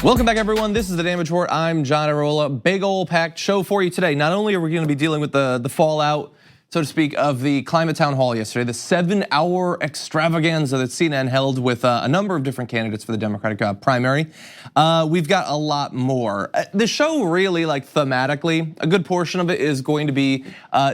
Welcome back, everyone. This is the Damage Report. I'm John Arola. Big ol' packed show for you today. Not only are we going to be dealing with the fallout, so to speak, of the climate town hall yesterday, the 7-hour extravaganza that CNN held with a number of different candidates for the Democratic primary. We've got a lot more. The show really, like thematically, a good portion of it is going to be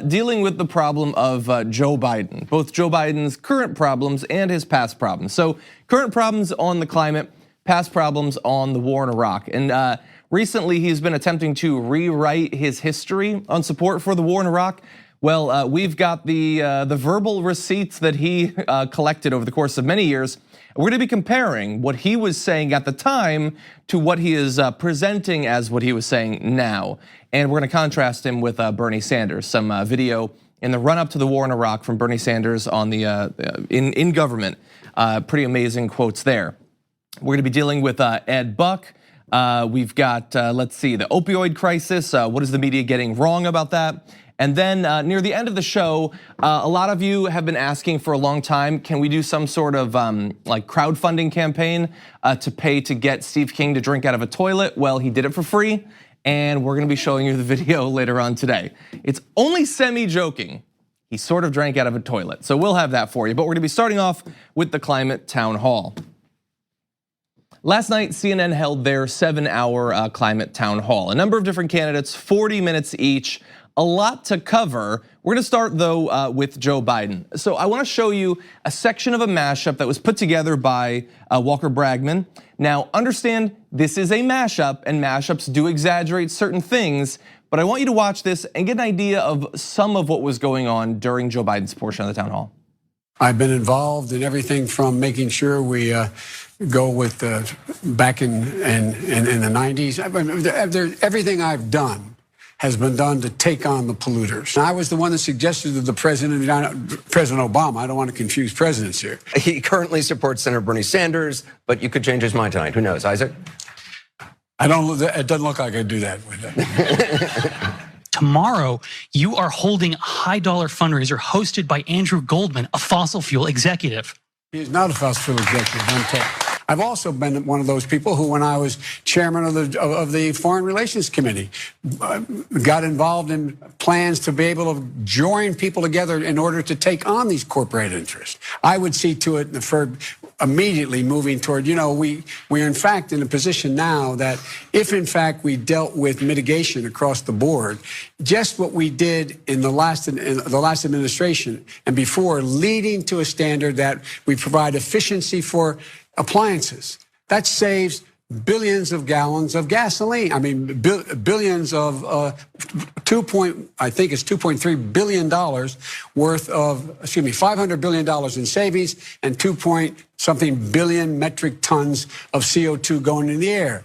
dealing with the problem of Joe Biden, both Joe Biden's current problems and his past problems. So current problems on the climate, past problems on the war in Iraq. And recently he's been attempting to rewrite his history on support for the war in Iraq. Well, we've got the verbal receipts that he collected over the course of many years. We're gonna be comparing what he was saying at the time to what he is presenting as what he was saying now. And we're gonna contrast him with Bernie Sanders. Some video in the run up to the war in Iraq from Bernie Sanders on the in government. Pretty amazing quotes there. We're gonna be dealing with Ed Buck. We've got, let's see, the opioid crisis. What is the media getting wrong about that? And then near the end of the show, a lot of you have been asking for a long time, can we do some sort of like crowdfunding campaign to pay to get Steve King to drink out of a toilet? Well, he did it for free, and we're gonna be showing you the video later on today. It's only semi-joking. He sort of drank out of a toilet. So we'll have that for you, but we're gonna be starting off with the climate town hall. Last night, CNN held their 7-hour climate town hall. A number of different candidates, 40 minutes each, a lot to cover. We're gonna start though with Joe Biden. So I wanna show you a section of a mashup that was put together by Walker Bragman. Now understand, this is a mashup and mashups do exaggerate certain things, but I want you to watch this and get an idea of some of what was going on during Joe Biden's portion of the town hall. I've been involved in everything from making sure we go with back in the 90s. Everything I've done has been done to take on the polluters. And I was the one that suggested to the President Obama, I don't want to confuse presidents here. He currently supports Senator Bernie Sanders, but you could change his mind tonight, who knows, Isaac? It doesn't look like I'd do that with it. Tomorrow, you are holding a high-dollar fundraiser hosted by Andrew Goldman, a fossil fuel executive. He's not a fossil fuel executive, I'm told. I've also been one of those people who, when I was chairman of the Foreign Relations Committee, got involved in plans to be able to join people together in order to take on these corporate interests. I would see to it for immediately moving toward, we're in fact in a position now that if in fact we dealt with mitigation across the board, just what we did in the last administration and before, leading to a standard that we provide efficiency for appliances. That saves billions of gallons of gasoline. I mean, billions of $2.3 billion worth of, $500 billion in savings and 2-point-something billion metric tons of CO2 going in the air.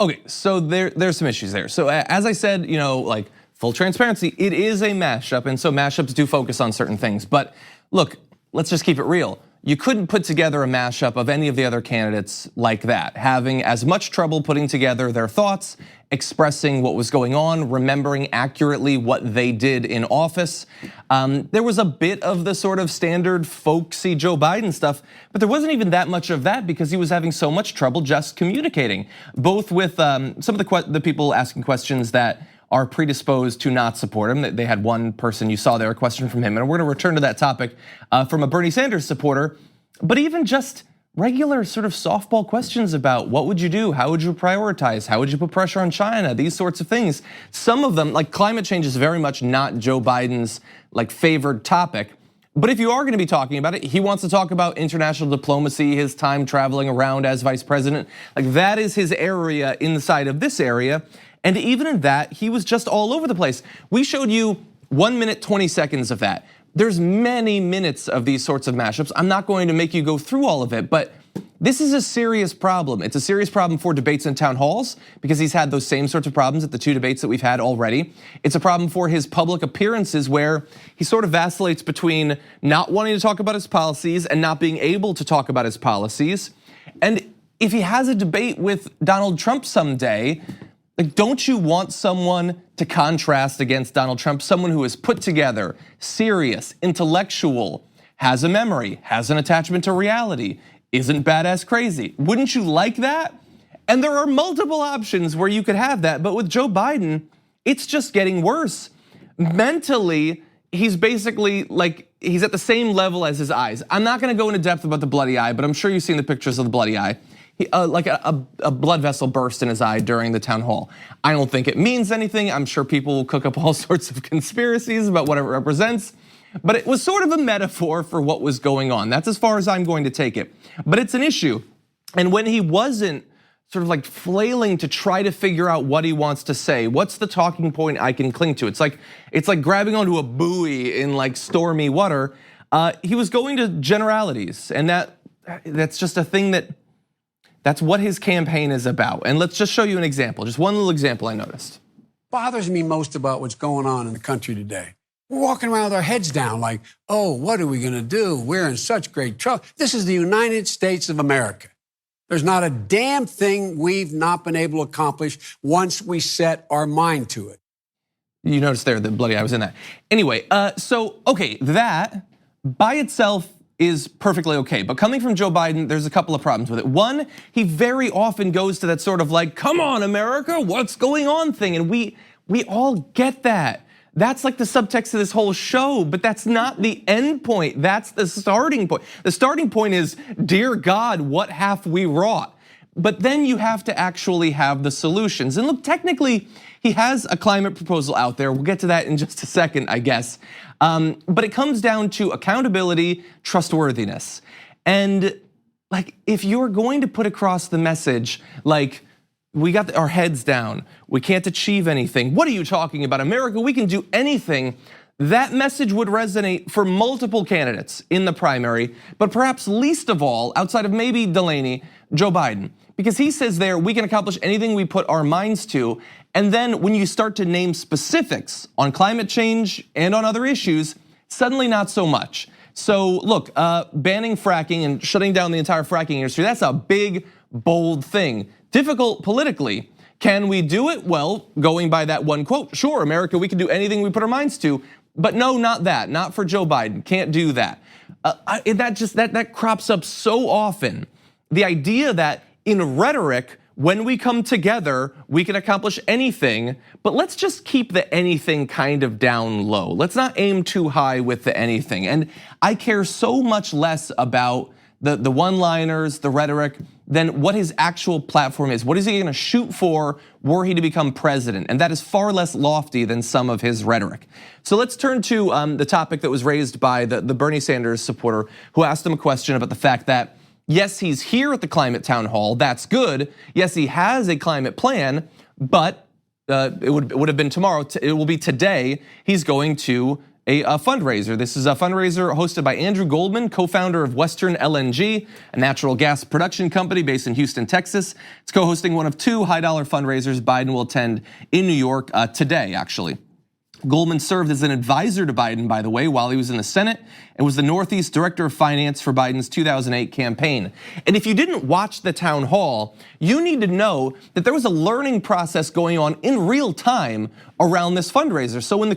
Okay, so there's some issues there. So as I said, like full transparency, it is a mashup, and so mashups do focus on certain things. But look, let's just keep it real. You couldn't put together a mashup of any of the other candidates like that, having as much trouble putting together their thoughts, expressing what was going on, remembering accurately what they did in office. There was a bit of the sort of standard folksy Joe Biden stuff, but there wasn't even that much of that because he was having so much trouble just communicating, both with some of the people asking questions that are predisposed to not support him. They had one person you saw there, a question from him, and we're gonna return to that topic from a Bernie Sanders supporter, but even just regular sort of softball questions about what would you do, how would you prioritize, how would you put pressure on China, these sorts of things. Some of them, like climate change is very much not Joe Biden's like favored topic, but if you are gonna be talking about it, he wants to talk about international diplomacy, his time traveling around as vice president, like that is his area inside of this area. And even in that, he was just all over the place. We showed you 1 minute, 20 seconds of that. There's many minutes of these sorts of mashups. I'm not going to make you go through all of it, but this is a serious problem. It's a serious problem for debates and town halls because he's had those same sorts of problems at the 2 debates that we've had already. It's a problem for his public appearances where he sort of vacillates between not wanting to talk about his policies and not being able to talk about his policies. And if he has a debate with Donald Trump someday, like, don't you want someone to contrast against Donald Trump? Someone who is put together, serious, intellectual, has a memory, has an attachment to reality, isn't badass crazy. Wouldn't you like that? And there are multiple options where you could have that, but with Joe Biden, it's just getting worse. Mentally, he's basically like, he's at the same level as his eyes. I'm not gonna go into depth about the bloody eye, but I'm sure you've seen the pictures of the bloody eye. Like a blood vessel burst in his eye during the town hall. I don't think it means anything. I'm sure people will cook up all sorts of conspiracies about what it represents, but it was sort of a metaphor for what was going on. That's as far as I'm going to take it. But it's an issue. And when he wasn't sort of like flailing to try to figure out what he wants to say, what's the talking point I can cling to? It's like grabbing onto a buoy in like stormy water. He was going to generalities, and that's just a thing that's what his campaign is about. And let's just show you an example, just one little example I noticed. Bothers me most about what's going on in the country today. We're walking around with our heads down like, oh, what are we gonna do? We're in such great trouble. This is the United States of America. There's not a damn thing we've not been able to accomplish once we set our mind to it. You noticed there that bloody eye was in that. Anyway, so okay, that by itself is perfectly okay. But coming from Joe Biden, there's a couple of problems with it. One, he very often goes to that sort of like, come on, America, what's going on thing? And we all get that. That's like the subtext of this whole show, but that's not the end point. That's the starting point. The starting point is, dear God, what have we wrought? But then you have to actually have the solutions. And look, technically, he has a climate proposal out there. We'll get to that in just a second, I guess. But it comes down to accountability, trustworthiness. And like, if you're going to put across the message, like, we got our heads down, we can't achieve anything, what are you talking about, America, we can do anything, that message would resonate for multiple candidates in the primary, but perhaps least of all, outside of maybe Delaney, Joe Biden. Because he says there, we can accomplish anything we put our minds to. And then when you start to name specifics on climate change and on other issues, suddenly not so much. So look, banning fracking and shutting down the entire fracking industry, that's a big, bold thing. Difficult politically. Can we do it? Well, going by that one quote, sure, America, we can do anything we put our minds to. But no, not that, not for Joe Biden, can't do that. That crops up so often. The idea that in rhetoric, when we come together, we can accomplish anything, but let's just keep the anything kind of down low. Let's not aim too high with the anything. And I care so much less about the one-liners, the rhetoric, than what his actual platform is. What is he gonna shoot for were he to become president? And that is far less lofty than some of his rhetoric. So let's turn to the topic that was raised by the Bernie Sanders supporter who asked him a question about the fact that, yes, he's here at the climate town hall, that's good. Yes, he has a climate plan, but it would have been tomorrow, it will be today, he's going to a fundraiser. This is a fundraiser hosted by Andrew Goldman, co-founder of Western LNG, a natural gas production company based in Houston, Texas. It's co-hosting one of two high-dollar fundraisers Biden will attend in New York today, actually. Goldman served as an advisor to Biden, by the way, while he was in the Senate, and was the Northeast Director of Finance for Biden's 2008 campaign. And if you didn't watch the town hall, you need to know that there was a learning process going on in real time around this fundraiser. So when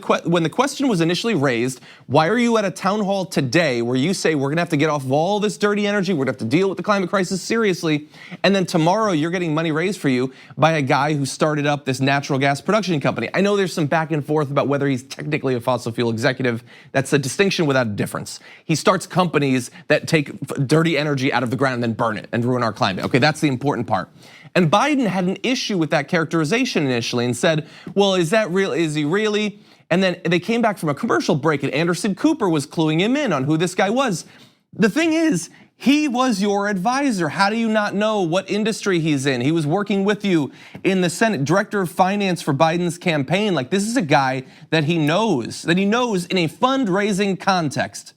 the question was initially raised, why are you at a town hall today where you say we're gonna have to get off of all this dirty energy, we're gonna have to deal with the climate crisis seriously, and then tomorrow you're getting money raised for you by a guy who started up this natural gas production company. I know there's some back and forth about whether he's technically a fossil fuel executive. That's a distinction without a difference. He starts companies that take dirty energy out of the ground and then burn it and ruin our climate. Okay, that's the important part. And Biden had an issue with that characterization initially and said, well, is that real? Is he really? And then they came back from a commercial break and Anderson Cooper was cluing him in on who this guy was. The thing is, he was your advisor. How do you not know what industry he's in? He was working with you in the Senate, director of finance for Biden's campaign. Like, this is a guy that he knows in a fundraising context.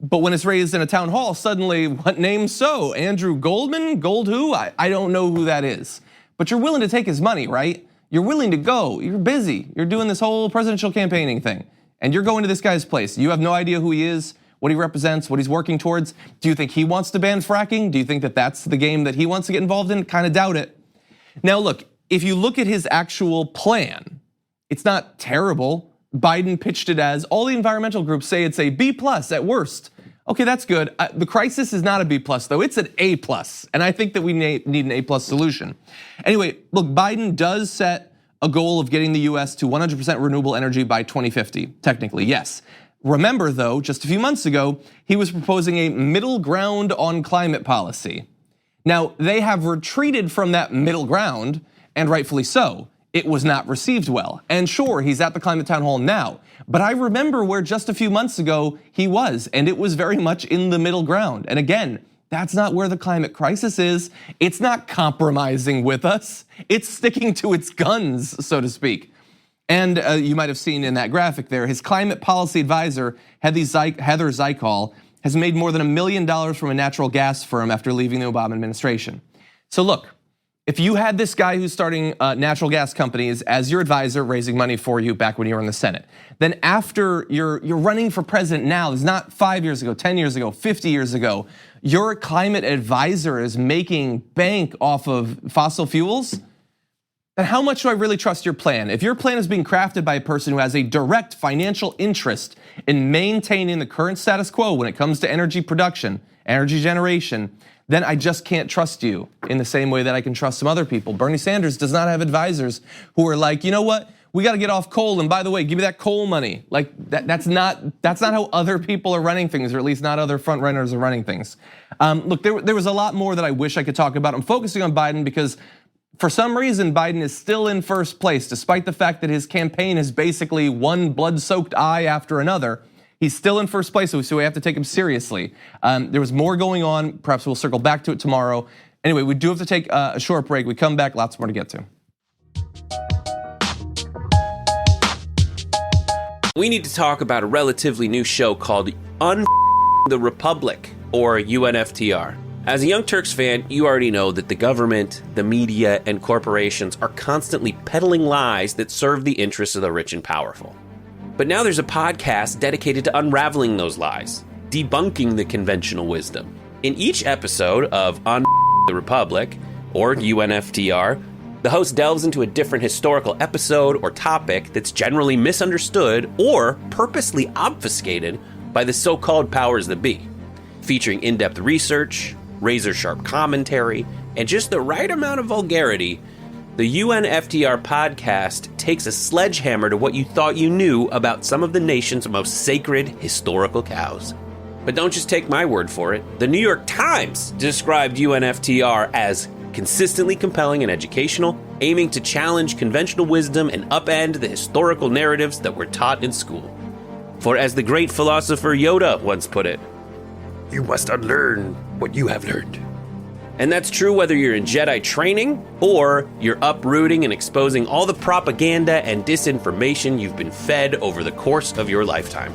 But when it's raised in a town hall, suddenly, what name so? Andrew Goldman? Gold who? I don't know who that is. But you're willing to take his money, right? You're willing to go, you're busy. You're doing this whole presidential campaigning thing. And you're going to this guy's place. You have no idea who he is, what he represents, what he's working towards. Do you think he wants to ban fracking? Do you think that that's the game that he wants to get involved in? Kind of doubt it. Now look, if you look at his actual plan, it's not terrible. Biden pitched it as, all the environmental groups say it's a B+ at worst. Okay, that's good. The crisis is not a B plus though, it's an A plus. And I think that we need an A plus solution. Anyway, look, Biden does set a goal of getting the US to 100% renewable energy by 2050, technically, yes. Remember though, just a few months ago, he was proposing a middle ground on climate policy. Now, they have retreated from that middle ground, and rightfully so. It was not received well. And sure, he's at the Climate Town Hall now, but I remember where just a few months ago he was, and it was very much in the middle ground. And again, that's not where the climate crisis is. It's not compromising with us. It's sticking to its guns, so to speak. And you might have seen in that graphic there, his climate policy advisor, Heather Zykal, has made more than $1 million from a natural gas firm after leaving the Obama administration. So look, if you had this guy who's starting natural gas companies as your advisor, raising money for you back when you were in the Senate, then after you're running for president now, it's not 5 years ago, 10 years ago, 50 years ago, your climate advisor is making bank off of fossil fuels, then how much do I really trust your plan? If your plan is being crafted by a person who has a direct financial interest in maintaining the current status quo when it comes to energy production, energy generation, then I just can't trust you in the same way that I can trust some other people. Bernie Sanders does not have advisors who are like, you know what? We got to get off coal, and by the way, give me that coal money. Like that's not how other people are running things, or at least not other front runners are running things. Look, there was a lot more that I wish I could talk about. I'm focusing on Biden because for some reason, Biden is still in first place, despite the fact that his campaign is basically one blood-soaked eye after another. He's still in first place, so we have to take him seriously. There was more going on. Perhaps we'll circle back to it tomorrow. Anyway, we do have to take a short break. We come back, lots more to get to. We need to talk about a relatively new show called the Republic, or UNFTR. As a Young Turks fan, you already know that the government, the media, and corporations are constantly peddling lies that serve the interests of the rich and powerful. But now there's a podcast dedicated to unraveling those lies, debunking the conventional wisdom. In each episode of the Republic, or UNFTR, the host delves into a different historical episode or topic that's generally misunderstood or purposely obfuscated by the so-called powers that be, featuring in-depth research, razor-sharp commentary, and just the right amount of vulgarity. The UNFTR podcast takes a sledgehammer to what you thought you knew about some of the nation's most sacred historical cows. But don't just take my word for it. The New York Times described UNFTR as consistently compelling and educational, aiming to challenge conventional wisdom and upend the historical narratives that were taught in school. For as the great philosopher Yoda once put it, "You must unlearn what you have learned." And that's true whether you're in Jedi training or you're uprooting and exposing all the propaganda and disinformation you've been fed over the course of your lifetime.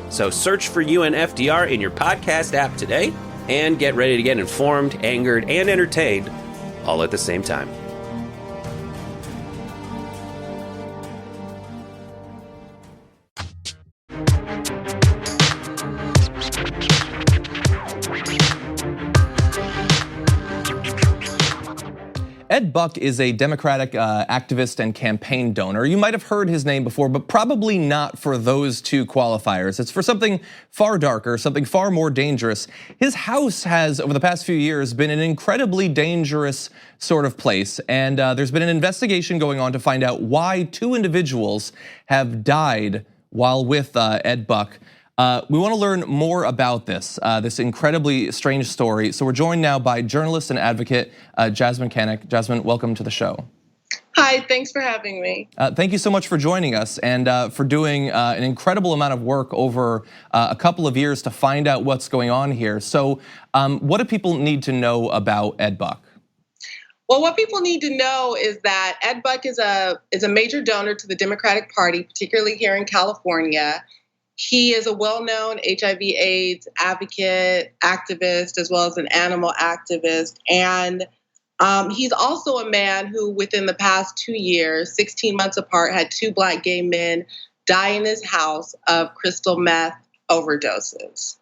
So search for UNFTR in your podcast app today and get ready to get informed, angered, and entertained all at the same time. Ed Buck is a Democratic activist and campaign donor. You might have heard his name before, but probably not for those two qualifiers. It's for something far darker, something far more dangerous. His house has, over the past few years, been an incredibly dangerous sort of place. And there's been an investigation going on to find out why two individuals have died while with Ed Buck. We want to learn more about this incredibly strange story. So we're joined now by journalist and advocate Jasmyne Cannick. Jasmyne, welcome to the show. Hi, thanks for having me. Thank you so much for joining us and for doing an incredible amount of work over a couple of years to find out what's going on here. So what do people need to know about Ed Buck? Well, what people need to know is that Ed Buck is a major donor to the Democratic Party, particularly here in California. He is a well-known HIV/AIDS advocate, activist, as well as an animal activist. And he's also a man who, within the past 2 years, 16 months apart, had two Black gay men die in his house of crystal meth overdoses.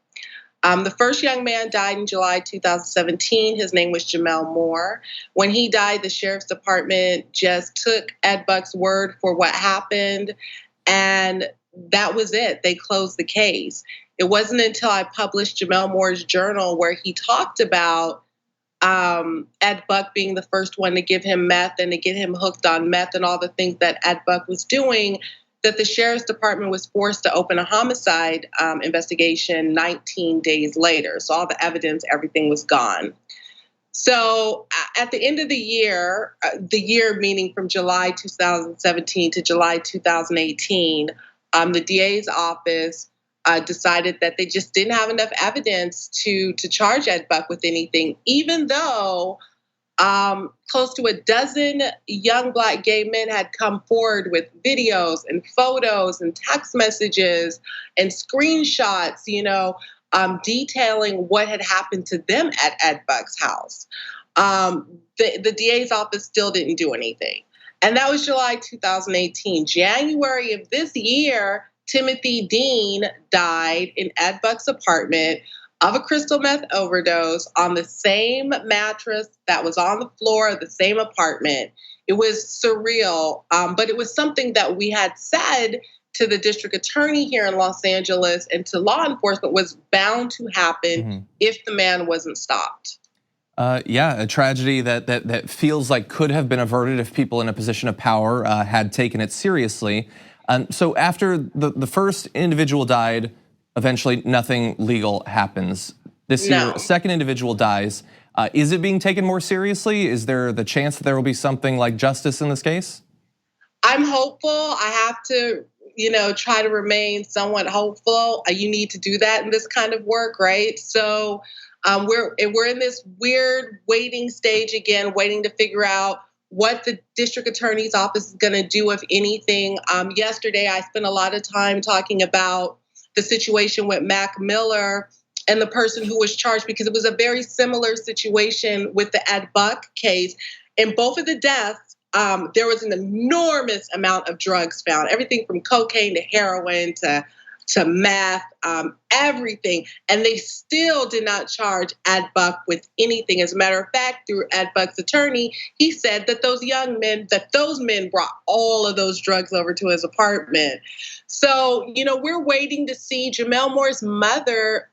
The first young man died in July 2017. His name was Jamel Moore. When he died, the sheriff's department just took Ed Buck's word for what happened. And that was it. They closed the case. It wasn't until I published Jamel Moore's journal where he talked about Ed Buck being the first one to give him meth and to get him hooked on meth and all the things that Ed Buck was doing, that the sheriff's department was forced to open a homicide investigation 19 days later. So all the evidence, everything was gone. So at the end of the year meaning from July 2017 to July 2018, the DA's office decided that they just didn't have enough evidence to charge Ed Buck with anything, even though close to a dozen young Black gay men had come forward with videos and photos and text messages and screenshots, detailing what had happened to them at Ed Buck's house. The DA's office still didn't do anything. And that was July 2018. January of this year, Timothy Dean died in Ed Buck's apartment of a crystal meth overdose on the same mattress that was on the floor of the same apartment. It was surreal, but it was something that we had said to the district attorney here in Los Angeles and to law enforcement was bound to happen if the man wasn't stopped. Yeah, a tragedy that feels like could have been averted if people in a position of power had taken it seriously. So after the first individual died, eventually nothing legal happens. This year, a second individual dies. Is it being taken more seriously? Is there the chance that there will be something like justice in this case? I'm hopeful. I have to, try to remain somewhat hopeful. You need to do that in this kind of work, right? So we're in this weird waiting stage again, waiting to figure out what the district attorney's office is going to do, if anything. Yesterday, I spent a lot of time talking about the situation with Mac Miller and the person who was charged, because it was a very similar situation with the Ed Buck case. In both of the deaths, there was an enormous amount of drugs found, everything from cocaine to heroin to meth, everything. And they still did not charge Ed Buck with anything. As a matter of fact, through Ed Buck's attorney, he said that those men brought all of those drugs over to his apartment. So, we're waiting to see Jamel Moore's mother,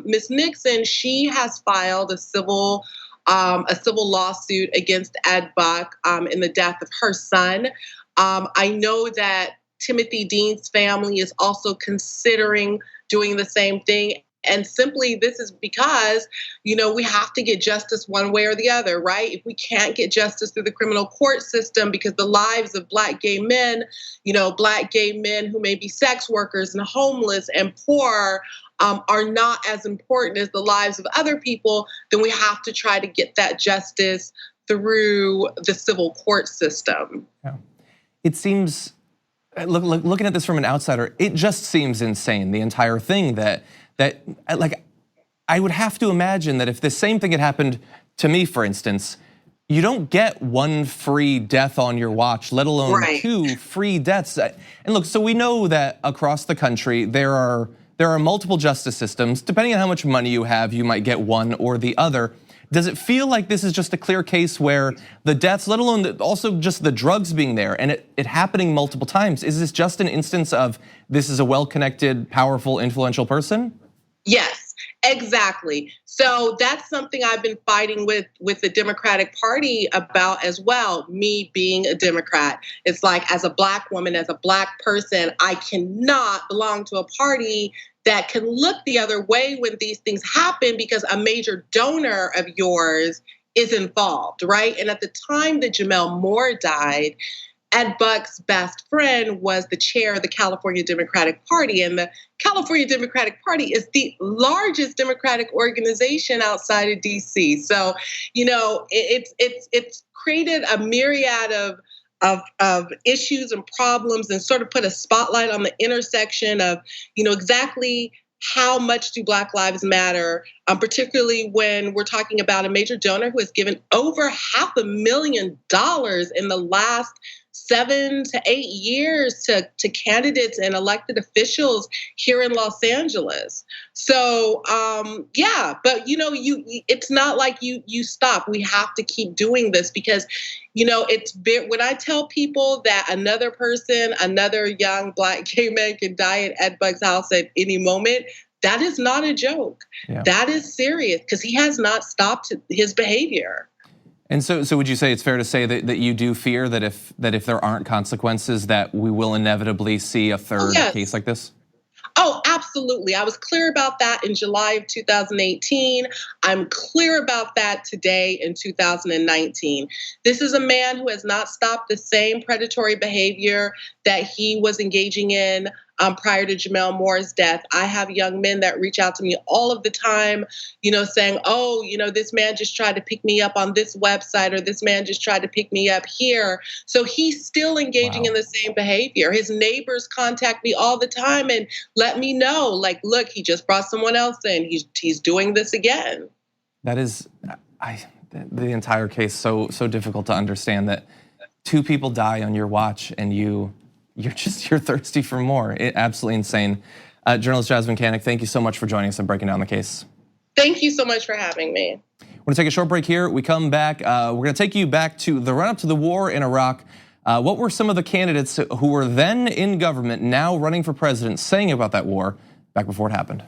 Ms. Nixon. She has filed a civil lawsuit against Ed Buck in the death of her son. I know that Timothy Dean's family is also considering doing the same thing. And simply, this is because, we have to get justice one way or the other, right? If we can't get justice through the criminal court system, because the lives of Black gay men, Black gay men who may be sex workers and homeless and poor, are not as important as the lives of other people, then we have to try to get that justice through the civil court system. Yeah. It seems, looking at this from an outsider, it just seems insane, the entire thing that I would have to imagine that if the same thing had happened to me, for instance, you don't get one free death on your watch, let alone two free deaths. And look, so we know that across the country, there are multiple justice systems. Depending on how much money you have, you might get one or the other. Does it feel like this is just a clear case where the deaths, let alone also just the drugs being there and it happening multiple times, is this just an instance of this is a well-connected, powerful, influential person? Yes, exactly. So that's something I've been fighting with the Democratic Party about as well, me being a Democrat. It's like, as a Black woman, as a Black person, I cannot belong to a party that can look the other way when these things happen because a major donor of yours is involved, right? And at the time that Jamel Moore died, Ed Buck's best friend was the chair of the California Democratic Party. And the California Democratic Party is the largest Democratic organization outside of DC. So, it's created a myriad of issues and problems and sort of put a spotlight on the intersection of, exactly how much do Black lives matter, particularly when we're talking about a major donor who has given over $500,000 in the last 7 to 8 years to candidates and elected officials here in Los Angeles. So yeah, but it's not like you stop. We have to keep doing this because when I tell people that another young Black gay man can die at Ed Buck's house at any moment, that is not a joke. Yeah. That is serious because he has not stopped his behavior. And so would you say it's fair to say that you do fear that if there aren't consequences, that we will inevitably see a third case like this? Oh, absolutely. I was clear about that in July of 2018. I'm clear about that today in 2019. This is a man who has not stopped the same predatory behavior that he was engaging in prior to Jamel Moore's death. I have young men that reach out to me all of the time, saying, oh, this man just tried to pick me up on this website, or this man just tried to pick me up here. So he's still engaging in the same behavior. His neighbors contact me all the time and let me know, like, look, he just brought someone else in. He's doing this again. That is, the entire case so difficult to understand, that 2 people die on your watch and you're thirsty for more. Absolutely insane. Journalist Jasmyne Cannick, thank you so much for joining us and breaking down the case. Thank you so much for having me. We're gonna take a short break here. We come back, we're gonna take you back to the run-up to the war in Iraq. What were some of the candidates who were then in government, now running for president, saying about that war back before it happened?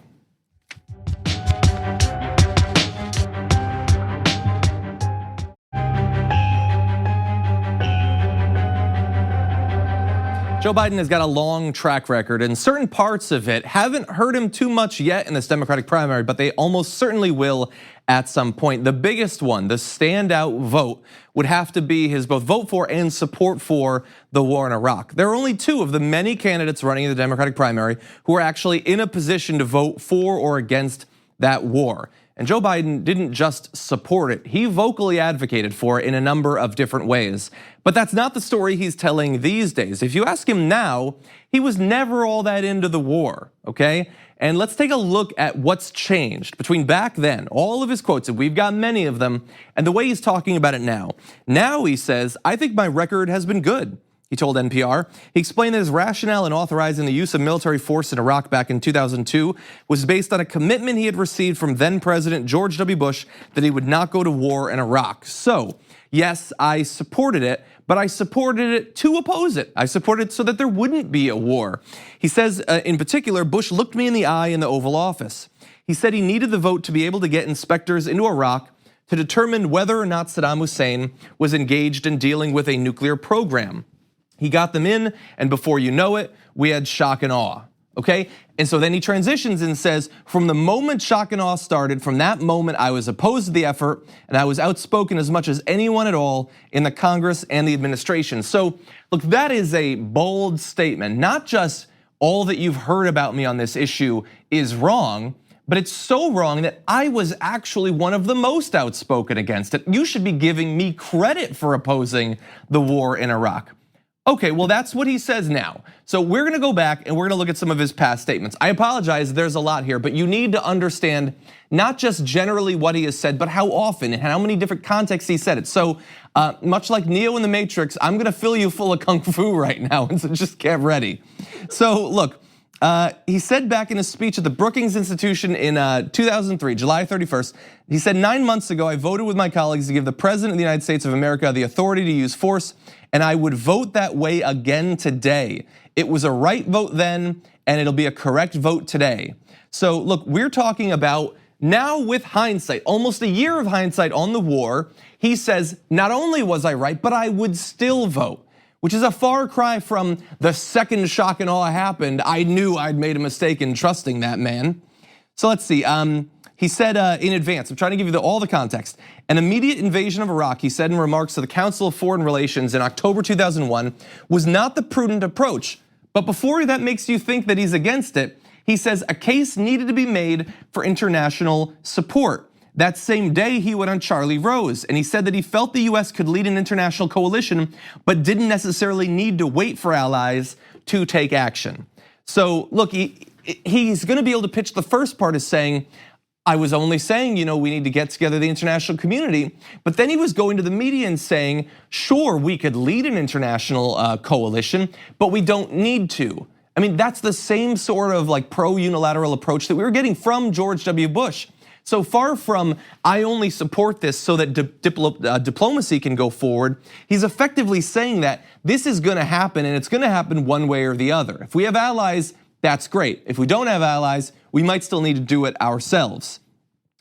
Joe Biden has got a long track record, and certain parts of it haven't hurt him too much yet in this Democratic primary, but they almost certainly will at some point. The biggest one, the standout vote, would have to be his both vote for and support for the war in Iraq. There are only 2 of the many candidates running in the Democratic primary who are actually in a position to vote for or against that war. And Joe Biden didn't just support it, he vocally advocated for it in a number of different ways. But that's not the story he's telling these days. If you ask him now, he was never all that into the war, okay? And let's take a look at what's changed between back then, all of his quotes, and we've got many of them, and the way he's talking about it now. Now he says, I think my record has been good. He told NPR. He explained that his rationale in authorizing the use of military force in Iraq back in 2002 was based on a commitment he had received from then President George W. Bush that he would not go to war in Iraq. So, yes, I supported it, but I supported it to oppose it. I supported it so that there wouldn't be a war. He says, in particular, Bush looked me in the eye in the Oval Office. He said he needed the vote to be able to get inspectors into Iraq to determine whether or not Saddam Hussein was engaged in dealing with a nuclear program. He got them in, and before you know it, we had shock and awe, okay? And so then he transitions and says, from the moment shock and awe started, from that moment I was opposed to the effort, and I was outspoken as much as anyone at all in the Congress and the administration. So look, that is a bold statement. Not just all that you've heard about me on this issue is wrong, but it's so wrong that I was actually one of the most outspoken against it. You should be giving me credit for opposing the war in Iraq. Okay, well that's what he says now. So we're gonna go back and we're gonna look at some of his past statements. I apologize, there's a lot here, but you need to understand not just generally what he has said, but how often and how many different contexts he said it. So much like Neo in the Matrix, I'm gonna fill you full of kung fu right now, and so just get ready. So look, he said back in a speech at the Brookings Institution in 2003, July 31st, he said, 9 months ago, I voted with my colleagues to give the President of the United States of America the authority to use force, and I would vote that way again today. It was a right vote then, and it'll be a correct vote today. So look, we're talking about now with hindsight, almost a year of hindsight on the war, he says, not only was I right, but I would still vote, which is a far cry from the second shock and awe happened, I knew I'd made a mistake in trusting that man. So let's see, he said in advance, I'm trying to give you all the context. An immediate invasion of Iraq, he said in remarks to the Council of Foreign Relations in October 2001, was not the prudent approach. But before that makes you think that he's against it, he says a case needed to be made for international support. That same day, he went on Charlie Rose, and he said that he felt the US could lead an international coalition, but didn't necessarily need to wait for allies to take action. So look, he's gonna be able to pitch the first part as saying, I was only saying, we need to get together the international community. But then he was going to the media and saying, sure, we could lead an international coalition, but we don't need to. I mean, that's the same sort of like pro-unilateral approach that we were getting from George W. Bush. So far from, I only support this so that diplomacy can go forward, he's effectively saying that this is gonna happen and it's gonna happen one way or the other. If we have allies, that's great. If we don't have allies, we might still need to do it ourselves.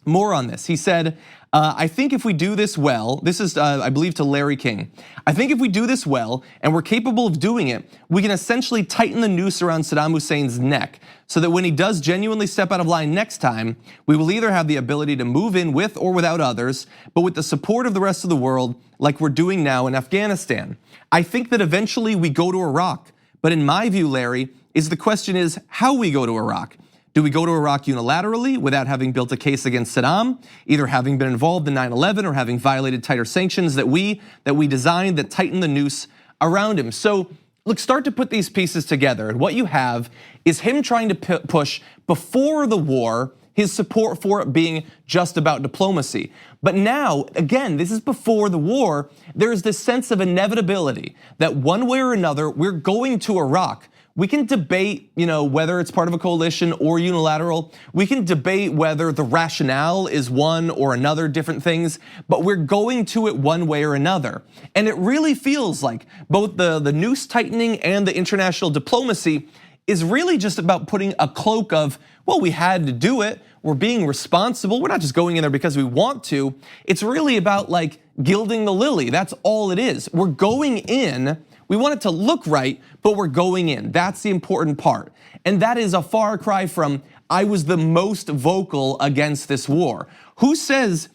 More on this, he said, I think if we do this well, this is, I believe, to Larry King. I think if we do this well and we're capable of doing it, we can essentially tighten the noose around Saddam Hussein's neck so that when he does genuinely step out of line next time, we will either have the ability to move in with or without others, but with the support of the rest of the world like we're doing now in Afghanistan. I think that eventually we go to Iraq, but in my view, Larry, the question is how we go to Iraq. Do we go to Iraq unilaterally without having built a case against Saddam, either having been involved in 9/11 or having violated tighter sanctions that we designed that tighten the noose around him? So look, start to put these pieces together. And what you have is him trying to push before the war his support for it being just about diplomacy. But now, again, this is before the war, there's this sense of inevitability that one way or another, we're going to Iraq. We can debate, whether it's part of a coalition or unilateral. We can debate whether the rationale is one or another, different things, but we're going to it one way or another. And it really feels like both the noose tightening and the international diplomacy is really just about putting a cloak of, well, we had to do it. We're being responsible. We're not just going in there because we want to. It's really about like gilding the lily. That's all it is. We're going in. We want it to look right, but we're going in. That's the important part. And that is a far cry from, I was the most vocal against this war. Who says,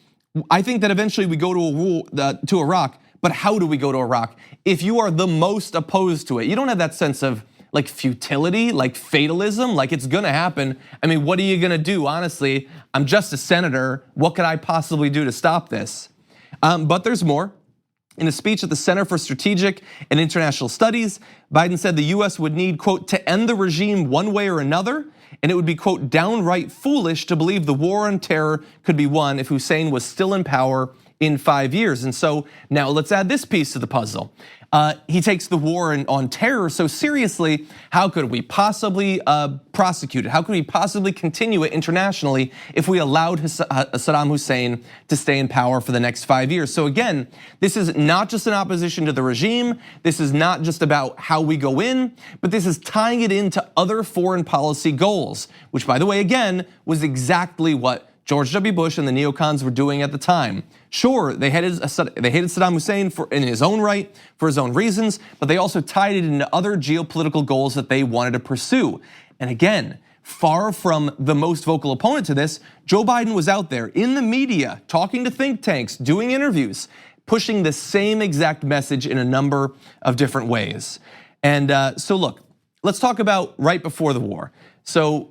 I think that eventually we go to Iraq, but how do we go to Iraq? If you are the most opposed to it, you don't have that sense of like futility, like fatalism, like it's gonna happen. I mean, what are you gonna do? Honestly, I'm just a senator. What could I possibly do to stop this? But there's more. In a speech at the Center for Strategic and International Studies, Biden said the US would need, quote, to end the regime one way or another, and it would be, quote, downright foolish to believe the war on terror could be won if Hussein was still in power in 5 years. And so now let's add this piece to the puzzle. He takes the war on terror so seriously, how could we possibly prosecute it? How could we possibly continue it internationally if we allowed Saddam Hussein to stay in power for the next 5 years? So again, this is not just an opposition to the regime. This is not just about how we go in, but this is tying it into other foreign policy goals, which by the way, again, was exactly what George W. Bush and the neocons were doing at the time. Sure, they hated Saddam Hussein in his own right, for his own reasons, but they also tied it into other geopolitical goals that they wanted to pursue. And again, far from the most vocal opponent to this, Joe Biden was out there in the media, talking to think tanks, doing interviews, pushing the same exact message in a number of different ways. And so look, let's talk about right before the war. So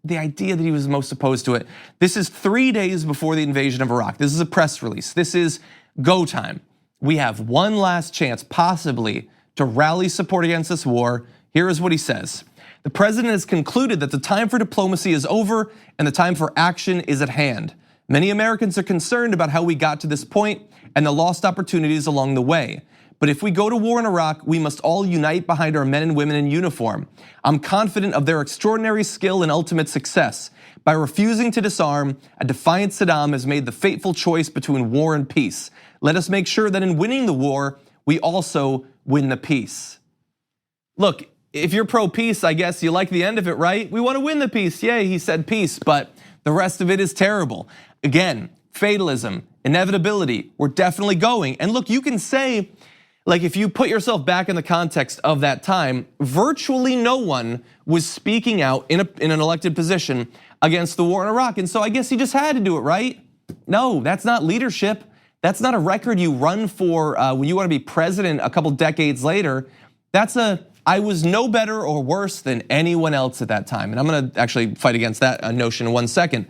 the idea that he was most opposed to it. This is 3 days before the invasion of Iraq. This is a press release. This is go time. We have one last chance, possibly, to rally support against this war. Here is what he says. The president has concluded that the time for diplomacy is over and the time for action is at hand. Many Americans are concerned about how we got to this point and the lost opportunities along the way. But if we go to war in Iraq, we must all unite behind our men and women in uniform. I'm confident of their extraordinary skill and ultimate success. By refusing to disarm, a defiant Saddam has made the fateful choice between war and peace. Let us make sure that in winning the war, we also win the peace. Look, if you're pro-peace, I guess you like the end of it, right? We want to win the peace. Yay, he said peace, but the rest of it is terrible. Again, fatalism, inevitability, we're definitely going. And look, you can say, like if you put yourself back in the context of that time, virtually no one was speaking out in an elected position against the war in Iraq. And so I guess he just had to do it, right? No, that's not leadership. That's not a record you run for when you want to be president a couple decades later. That's I was no better or worse than anyone else at that time. And I'm gonna actually fight against that notion in 1 second.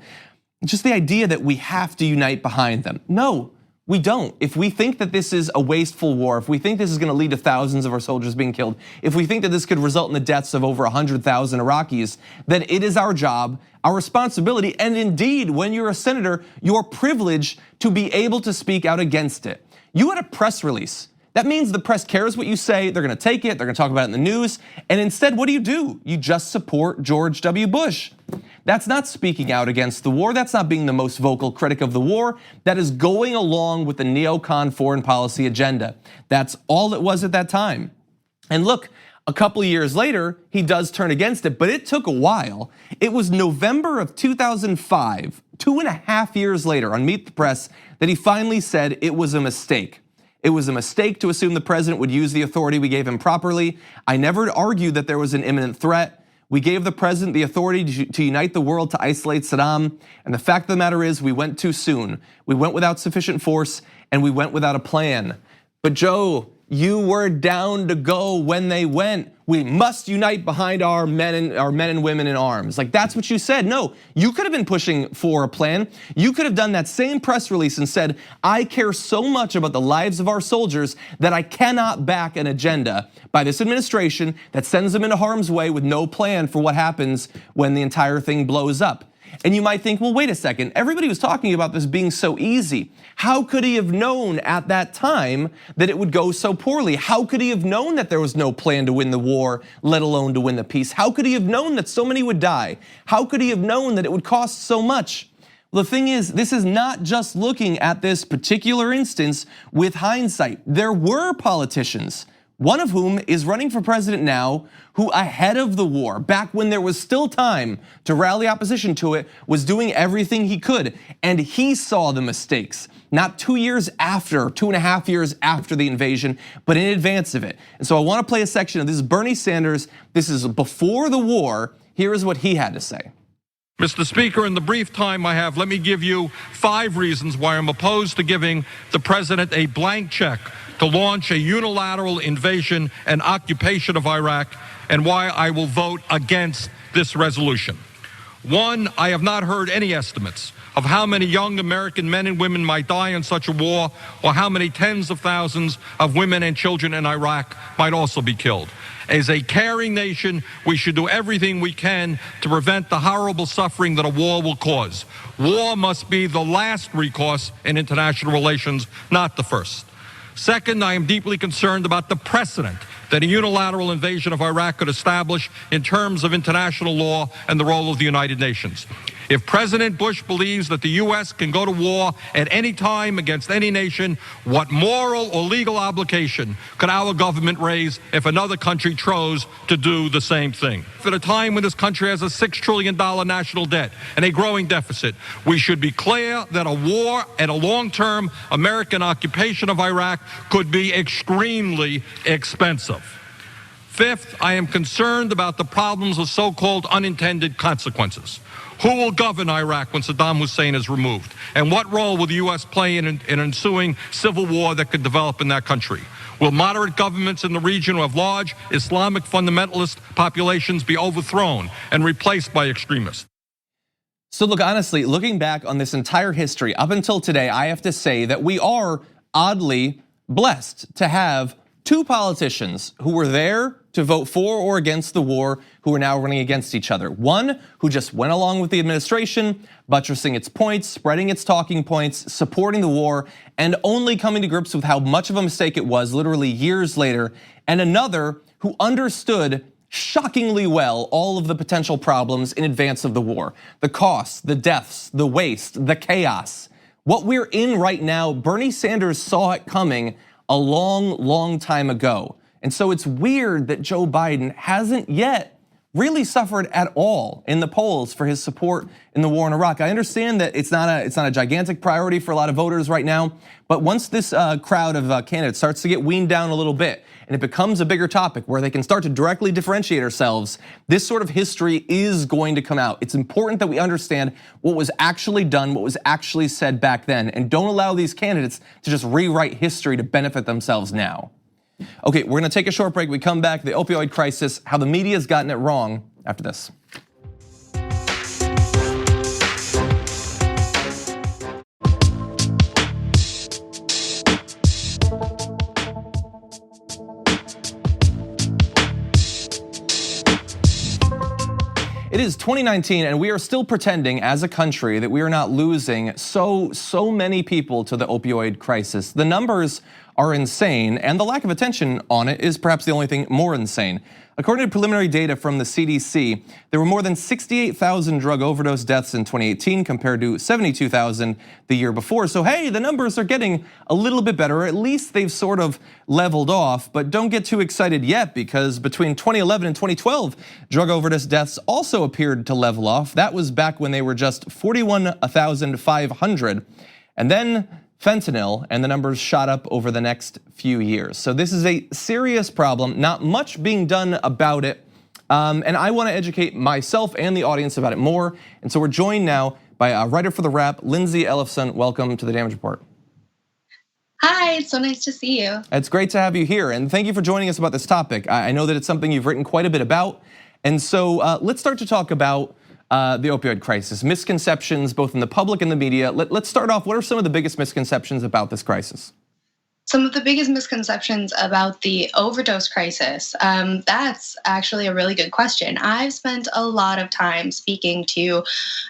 Just the idea that we have to unite behind them. No, We don't. If we think that this is a wasteful war, if we think this is gonna lead to thousands of our soldiers being killed, if we think that this could result in the deaths of over 100,000 Iraqis, then it is our job, our responsibility, and indeed, when you're a senator, your privilege to be able to speak out against it. You had a press release. That means the press cares what you say, they're gonna take it, they're gonna talk about it in the news, and instead, what do? You just support George W. Bush. That's not speaking out against the war, that's not being the most vocal critic of the war, that is going along with the neocon foreign policy agenda. That's all it was at that time. And look, a couple of years later, he does turn against it, but it took a while. It was November of 2005, 2.5 years later on Meet the Press, that he finally said it was a mistake. It was a mistake to assume the president would use the authority we gave him properly. I never argued that there was an imminent threat. We gave the president the authority to unite the world to isolate Saddam. And the fact of the matter is we went too soon. We went without sufficient force and we went without a plan. But Joe, you were down to go when they went. We must unite behind our men and women in arms. Like that's what you said. No, you could have been pushing for a plan. You could have done that same press release and said, I care so much about the lives of our soldiers that I cannot back an agenda by this administration that sends them into harm's way with no plan for what happens when the entire thing blows up. And you might think, well, wait a second, everybody was talking about this being so easy. How could he have known at that time that it would go so poorly? How could he have known that there was no plan to win the war, let alone to win the peace? How could he have known that so many would die? How could he have known that it would cost so much? Well, the thing is, this is not just looking at this particular instance with hindsight. There were politicians, one of whom is running for president now, who ahead of the war, back when there was still time to rally opposition to it, was doing everything he could. And he saw the mistakes, not 2 years after, 2.5 years after the invasion, but in advance of it. And so I wanna play a section of this is Bernie Sanders. This is before the war. Here is what he had to say. Mr. Speaker, in the brief time I have, let me give you 5 reasons why I'm opposed to giving the president a blank check to launch a unilateral invasion and occupation of Iraq, and why I will vote against this resolution. 1, I have not heard any estimates of how many young American men and women might die in such a war, or how many tens of thousands of women and children in Iraq might also be killed. As a caring nation, we should do everything we can to prevent the horrible suffering that a war will cause. War must be the last recourse in international relations, not the first. Second, I am deeply concerned about the precedent that a unilateral invasion of Iraq could establish in terms of international law and the role of the United Nations. If President Bush believes that the US can go to war at any time against any nation, what moral or legal obligation could our government raise if another country chose to do the same thing? At a time when this country has a $6 trillion national debt and a growing deficit, we should be clear that a war and a long-term American occupation of Iraq could be extremely expensive. Fifth, I am concerned about the problems of so-called unintended consequences. Who will govern Iraq when Saddam Hussein is removed? And what role will the US play in an ensuing civil war that could develop in that country? Will moderate governments in the region who have large Islamic fundamentalist populations be overthrown and replaced by extremists? So look, honestly, looking back on this entire history up until today, I have to say that we are oddly blessed to have 2 politicians who were there to vote for or against the war, who are now running against each other. One who just went along with the administration, buttressing its points, spreading its talking points, supporting the war, and only coming to grips with how much of a mistake it was literally years later. And another who understood shockingly well all of the potential problems in advance of the war. The costs, the deaths, the waste, the chaos. What we're in right now, Bernie Sanders saw it coming a long time ago. And so it's weird that Joe Biden hasn't yet really suffered at all in the polls for his support in the war in Iraq. I understand that it's not a gigantic priority for a lot of voters right now, but once this crowd of candidates starts to get weaned down a little bit and it becomes a bigger topic where they can start to directly differentiate ourselves, this sort of history is going to come out. It's important that we understand what was actually done, what was actually said back then, and don't allow these candidates to just rewrite history to benefit themselves now. Okay, we're gonna take a short break. We come back, the opioid crisis, how the media's gotten it wrong after this. It is 2019 and we are still pretending as a country that we are not losing so many people to the opioid crisis. The numbers are insane and the lack of attention on it is perhaps the only thing more insane. According to preliminary data from the CDC, there were more than 68,000 drug overdose deaths in 2018 compared to 72,000 the year before. So hey, the numbers are getting a little bit better, or at least they've sort of leveled off, but don't get too excited yet because between 2011 and 2012, drug overdose deaths also appeared to level off. That was back when they were just 41,500. And then fentanyl, and the numbers shot up over the next few years. So this is a serious problem, not much being done about it. And I wanna educate myself and the audience about it more. And so we're joined now by a writer for The Wrap, Lindsey Ellefson. Welcome to the Damage Report. Hi, it's so nice to see you. It's great to have you here, and thank you for joining us about this topic. I know that it's something you've written quite a bit about. And so let's start to talk about the opioid crisis, misconceptions both in the public and the media. Let's start off, what are some of the biggest misconceptions about this crisis? Some of the biggest misconceptions about the overdose crisis, that's actually a really good question. I've spent a lot of time speaking to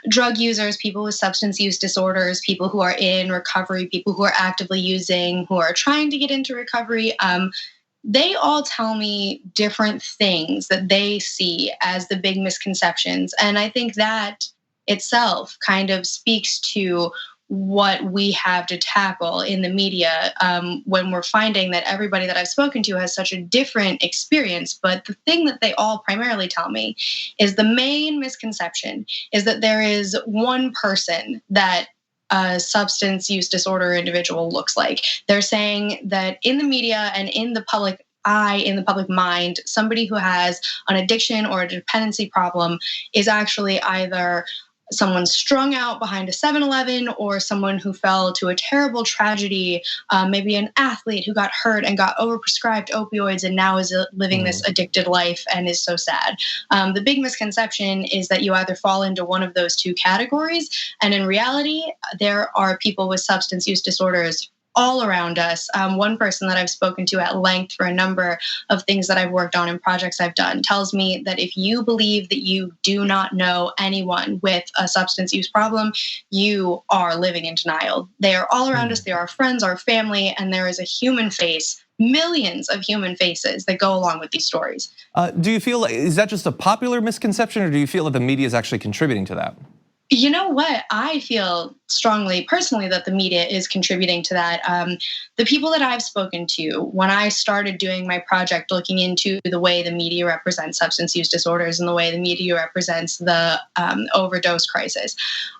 drug users, people with substance use disorders, people who are in recovery, people who are actively using, who are trying to get into recovery. They all tell me different things that they see as the big misconceptions. And I think that itself kind of speaks to what we have to tackle in the media when we're finding that everybody that I've spoken to has such a different experience. But the thing that they all primarily tell me is the main misconception is that there is one person that a substance use disorder individual looks like. They're saying that in the media and in the public eye, in the public mind, somebody who has an addiction or a dependency problem is actually either someone strung out behind a 7-Eleven or someone who fell to a terrible tragedy, maybe an athlete who got hurt and got overprescribed opioids and now is living this addicted life and is so sad. The big misconception is that you either fall into one of those two categories, and in reality, there are people with substance use disorders all around us. One person that I've spoken to at length for a number of things that I've worked on and projects I've done tells me that if you believe that you do not know anyone with a substance use problem, you are living in denial. They are all around us. They are our friends, our family, and there is a human face, millions of human faces that go along with these stories. Do you feel, is that just a popular misconception, or do you feel that the media is actually contributing to that? You know what? I feel strongly, personally, that the media is contributing to that. The people that I've spoken to, when I started doing my project looking into the way the media represents substance use disorders and the way the media represents the overdose crisis,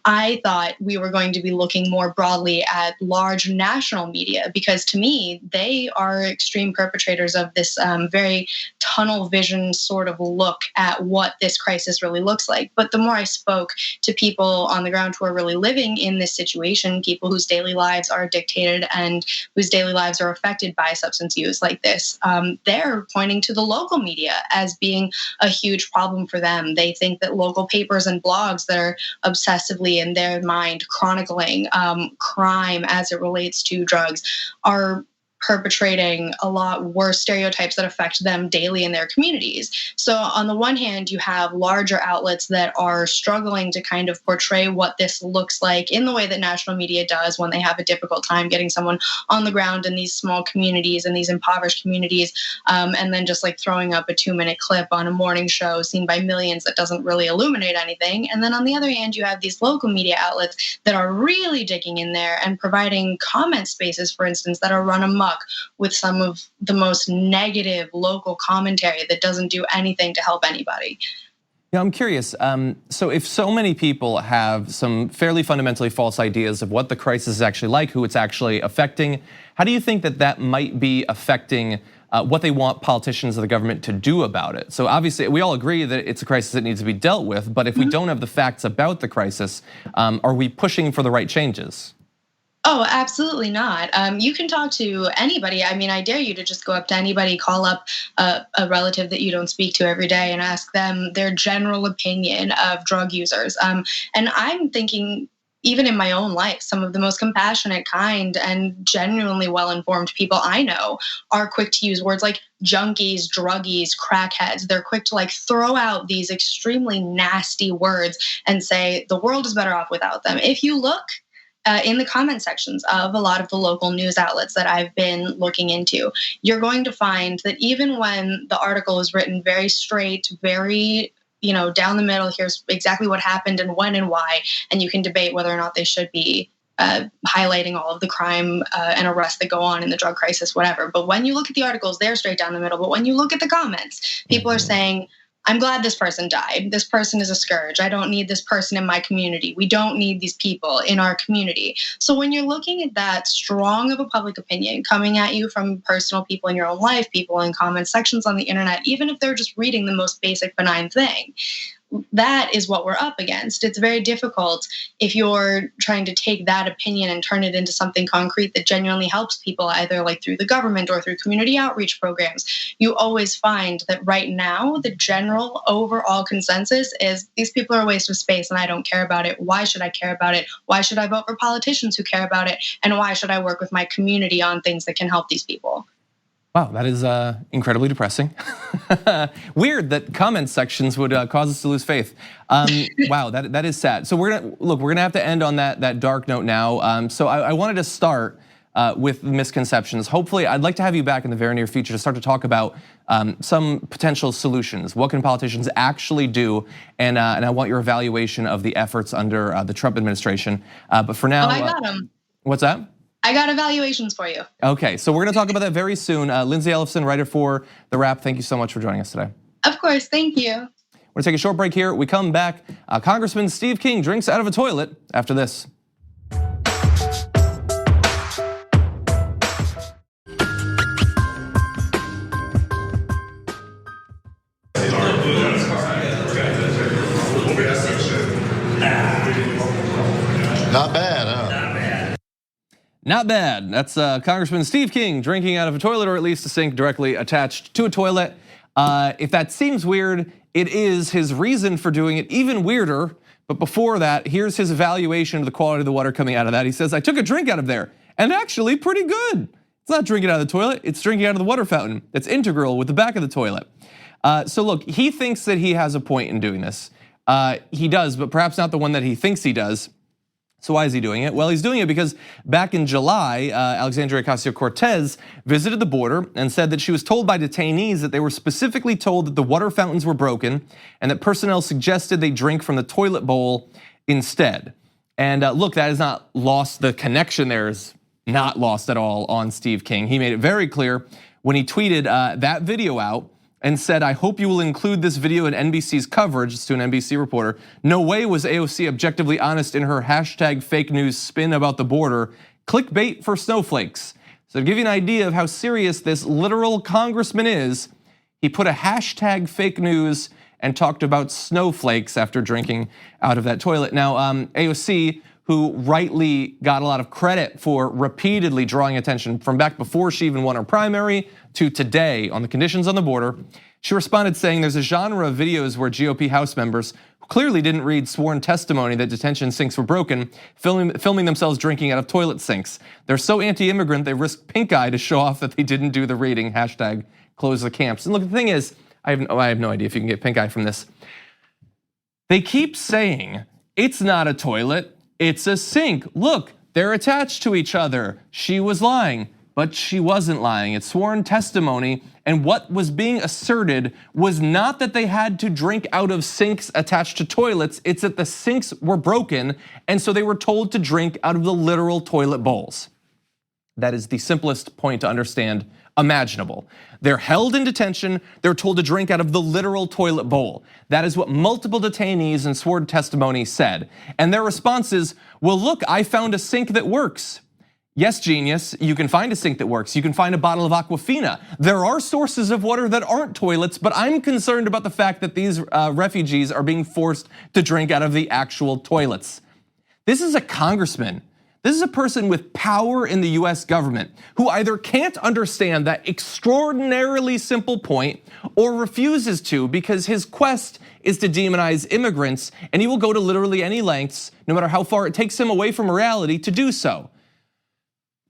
I thought we were going to be looking more broadly at large national media, because to me, they are extreme perpetrators of this very tunnel vision sort of look at what this crisis really looks like. But the more I spoke to people on the ground who are really living in this situation, people whose daily lives are dictated and whose daily lives are affected by substance use like this, they're pointing to the local media as being a huge problem for them. They think that local papers and blogs that are obsessively in their mind chronicling crime as it relates to drugs are perpetrating a lot worse stereotypes that affect them daily in their communities. So on the one hand, you have larger outlets that are struggling to kind of portray what this looks like in the way that national media does when they have a difficult time getting someone on the ground in these small communities and these impoverished communities, and then just like throwing up a 2-minute clip on a morning show seen by millions that doesn't really illuminate anything. And then on the other hand, you have these local media outlets that are really digging in there and providing comment spaces, for instance, that are run amok with some of the most negative local commentary that doesn't do anything to help anybody. Yeah, I'm curious. So if so many people have some fairly fundamentally false ideas of what the crisis is actually like, who it's actually affecting, how do you think that that might be affecting what they want politicians or the government to do about it? So obviously, we all agree that it's a crisis that needs to be dealt with, but if we don't have the facts about the crisis, are we pushing for the right changes? Oh, absolutely not. You can talk to anybody. I mean, I dare you to just go up to anybody, call up a relative that you don't speak to every day and ask them their general opinion of drug users. And I'm thinking even in my own life, some of the most compassionate, kind, and genuinely well-informed people I know are quick to use words like junkies, druggies, crackheads. They're quick to like throw out these extremely nasty words and say the world is better off without them. If you look in the comment sections of a lot of the local news outlets that I've been looking into, you're going to find that even when the article is written very straight, very down the middle, here's exactly what happened and when and why, and you can debate whether or not they should be highlighting all of the crime and arrests that go on in the drug crisis, whatever. But when you look at the articles, they're straight down the middle. But when you look at the comments, people are saying, I'm glad this person died. This person is a scourge. I don't need this person in my community. We don't need these people in our community. So when you're looking at that strong of a public opinion coming at you from personal people in your own life, people in comment sections on the internet, even if they're just reading the most basic benign thing, that is what we're up against. It's very difficult if you're trying to take that opinion and turn it into something concrete that genuinely helps people, either like through the government or through community outreach programs. You always find that right now, the general overall consensus is these people are a waste of space and I don't care about it. Why should I care about it? Why should I vote for politicians who care about it? And why should I work with my community on things that can help these people? Wow, that is incredibly depressing. Weird that comment sections would cause us to lose faith. Wow, that is sad. So we're gonna have to end on that dark note now. So I wanted to start with misconceptions. Hopefully, I'd like to have you back in the very near future to start to talk about some potential solutions. What can politicians actually do? And I want your evaluation of the efforts under the Trump administration. But for now, I got them. What's that? I got evaluations for you. Okay, so we're gonna talk about that very soon. Lindsey Ellefson, writer for The Wrap, thank you so much for joining us today. Of course, thank you. We're gonna take a short break here. We come back. Congressman Steve King drinks out of a toilet after this. Not bad, huh? Not bad. That's Congressman Steve King drinking out of a toilet, or at least a sink directly attached to a toilet. If that seems weird, it is his reason for doing it even weirder. But before that, here's his evaluation of the quality of the water coming out of that. He says, I took a drink out of there, and actually pretty good. It's not drinking out of the toilet, it's drinking out of the water fountain that's integral with the back of the toilet. So look, he thinks that he has a point in doing this. He does, but perhaps not the one that he thinks he does. So why is he doing it? Well, he's doing it because back in July, Alexandria Ocasio-Cortez visited the border and said that she was told by detainees that they were specifically told that the water fountains were broken and that personnel suggested they drink from the toilet bowl instead. And look, that is not lost. The connection there is not lost at all on Steve King. He made it very clear when he tweeted that video out and said, I hope you will include this video in NBC's coverage. It's to an NBC reporter. No way was AOC objectively honest in her hashtag fake news spin about the border. Clickbait for snowflakes. So to give you an idea of how serious this literal congressman is, he put a hashtag fake news and talked about snowflakes after drinking out of that toilet. Now, AOC, who rightly got a lot of credit for repeatedly drawing attention from back before she even won her primary to today on the conditions on the border, she responded saying there's a genre of videos where GOP House members who clearly didn't read sworn testimony that detention sinks were broken, filming themselves drinking out of toilet sinks. They're so anti-immigrant they risk pink eye to show off that they didn't do the reading, hashtag close the camps. And look, the thing is, I have no idea if you can get pink eye from this. They keep saying it's not a toilet, it's a sink. Look, they're attached to each other. She was lying, but she wasn't lying. It's sworn testimony, and what was being asserted was not that they had to drink out of sinks attached to toilets, it's that the sinks were broken, and so they were told to drink out of the literal toilet bowls. That is the simplest point to understand imaginable. They're held in detention, they're told to drink out of the literal toilet bowl. That is what multiple detainees in sworn testimony said. And their response is, well, look, I found a sink that works. Yes, genius, you can find a sink that works. You can find a bottle of Aquafina. There are sources of water that aren't toilets, but I'm concerned about the fact that these refugees are being forced to drink out of the actual toilets. This is a congressman This is a person with power in the US government who either can't understand that extraordinarily simple point or refuses to because his quest is to demonize immigrants, and he will go to literally any lengths, no matter how far it takes him away from reality, to do so.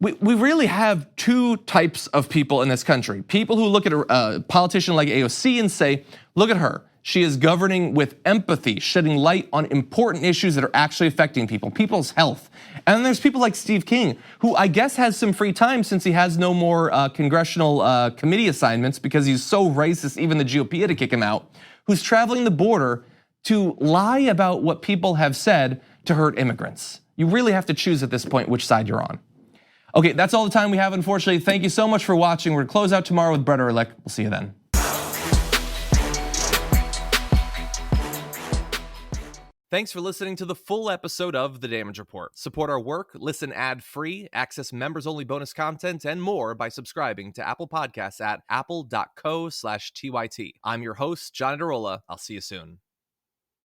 We really have two types of people in this country. People who look at a politician like AOC and say, look at her. She is governing with empathy, shedding light on important issues that are actually affecting people, people's health. And then there's people like Steve King, who I guess has some free time since he has no more congressional committee assignments because he's so racist, even the GOP had to kick him out, who's traveling the border to lie about what people have said to hurt immigrants. You really have to choose at this point which side you're on. Okay, that's all the time we have, unfortunately. Thank you so much for watching. We're gonna close out tomorrow with Brett Ehrlich. We'll see you then. Thanks for listening to the full episode of The Damage Report. Support our work, listen ad-free, access members-only bonus content, and more by subscribing to Apple Podcasts at apple.co/TYT. I'm your host, John Darola. I'll see you soon.